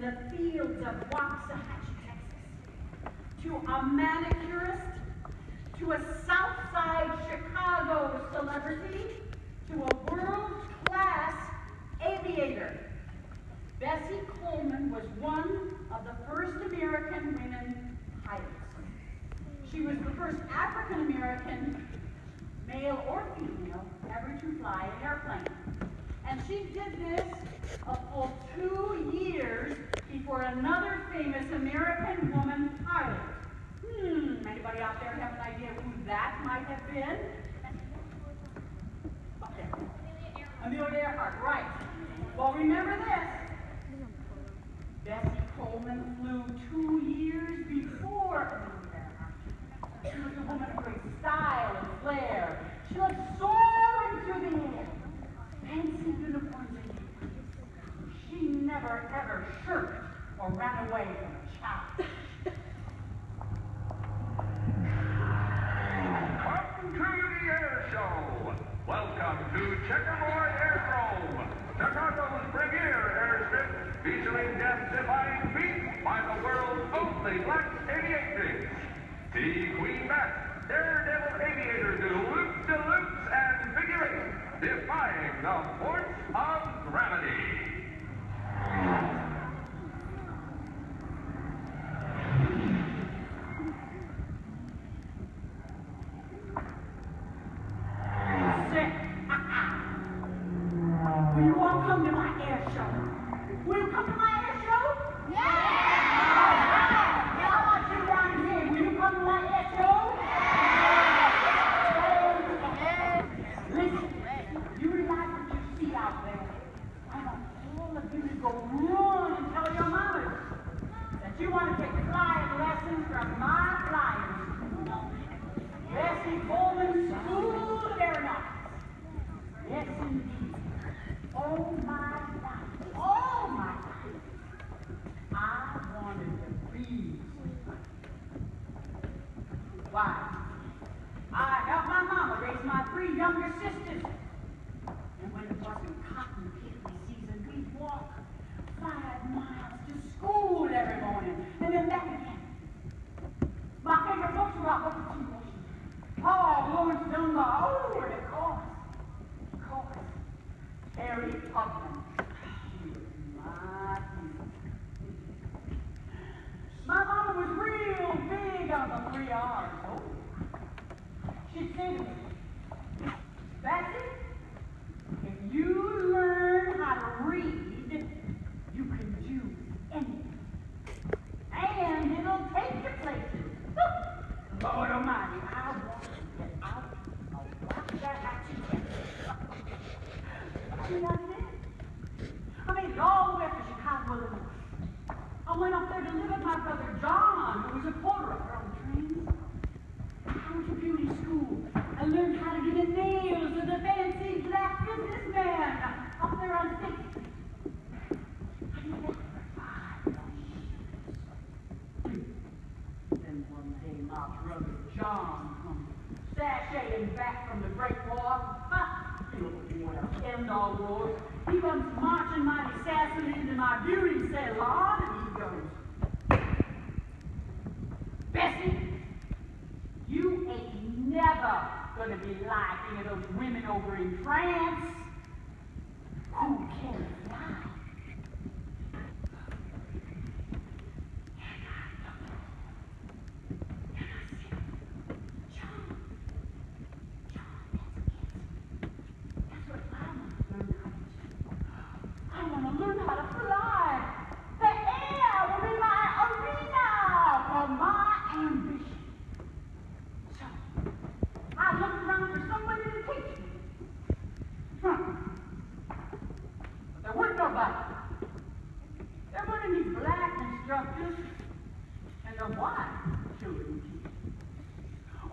the fields of Waxahachie, Texas, to a manicurist, to a Southside Chicago celebrity, to a world-class aviator. Bessie Coleman was one of the first American women pilots. She was the first African American, male or female, ever to fly an airplane. And she did this a full 2 years before another famous American woman pilot. Anybody out there have an idea who that might have been? Okay. Amelia Earhart, right. Well, remember this. Bessie Coleman flew 2 years before Amelia Earhart. She was a woman of great style and flair. She loved soaring through the air. Fancy uniforms and uniforms. She never ever shirked or ran away from a challenge. Welcome to the air show. Welcome to Checkerboard Aerodrome, Chicago's premier airstrip featuring death-defying feats by the world's only black aviatrix. See Queen Beth, daredevil aviator do loop-de-loops and figure eight, defying the force of gravity. Will you all come to my air show? Will you come to my air show? Yeah! How about you down here? Will you come to my air show? Yeah! Listen, you realize what you see out there? I want all of you to go run and tell your mamas that you want to take flying lessons from my flyers. Bessie Coleman School of Aeronautics. Yes, indeed. Oh my life. Oh my life. I wanted to be. Why? I helped my mama raise my 3 younger sisters. And when it wasn't cotton picking season, we'd walk 5 miles to school every morning and then back again. My favorite books were about Booker T. Washington, Paul Laurence Dunbar, and of course, Harry Tubman. She was my hero. My mama was real big on the 3 R's. Oh, she'd say to me, Bessie, if you learn how to read, you can do anything. And it'll take you places. Lord Almighty, I want to get out of Waxahachie. I made it all the way up to Chicago, Illinois. I went up there to live with my brother John, who was a porter up there on the trains. I went to beauty school. I learned how to do the nails of the fancy black businessman up there on 6th Street. I did that for 5 years. Then one day my brother John comes sashaying back from the Great War. End all wars. He comes marching mighty sassily into my beauty salon and he goes, Bessie, you ain't never gonna be like any of those women over in France who can fly.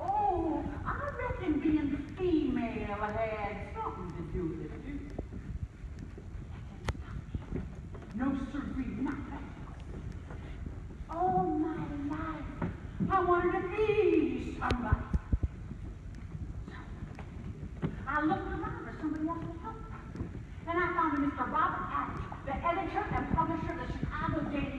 Oh, I reckon being female had something to do with it, too. No sirree, not that. All my life, I wanted to be somebody. So, I looked around for somebody else to help me. Then I found Mr. Robert Adams, the editor and publisher of the Chicago Daily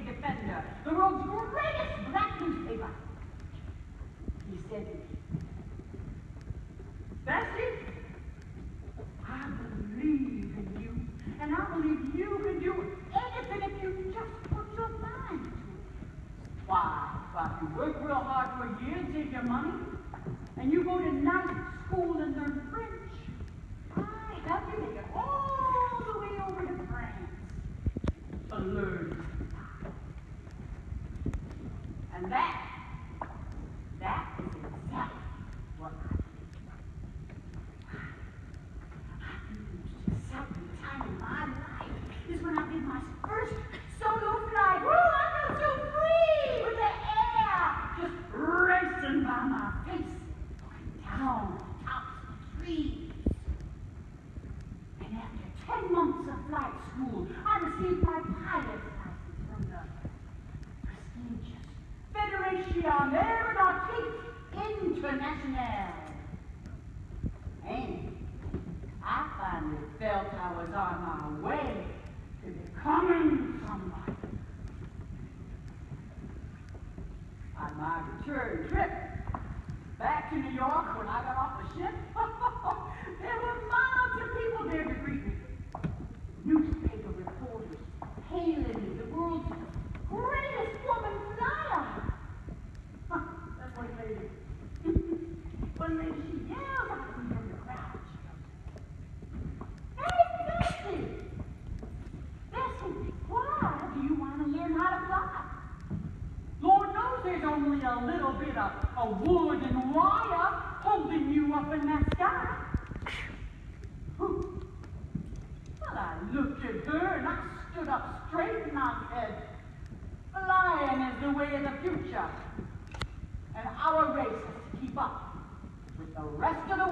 was on my way to becoming somebody. On my return trip back to New York when I got off the ship, there were miles of people there to greet me. Newspaper reporters hailing me, the world's greatest woman flyer. That's one lady. One lady, she yells at me from the crowd. Hey, Bessie! Bessie, why do you want to learn how to fly? Lord knows there's only a little bit of wood and wire holding you up in that sky. Well, I looked at her and I stood up straight and I said, flying is the way of the future. And our race is to keep up with the rest of the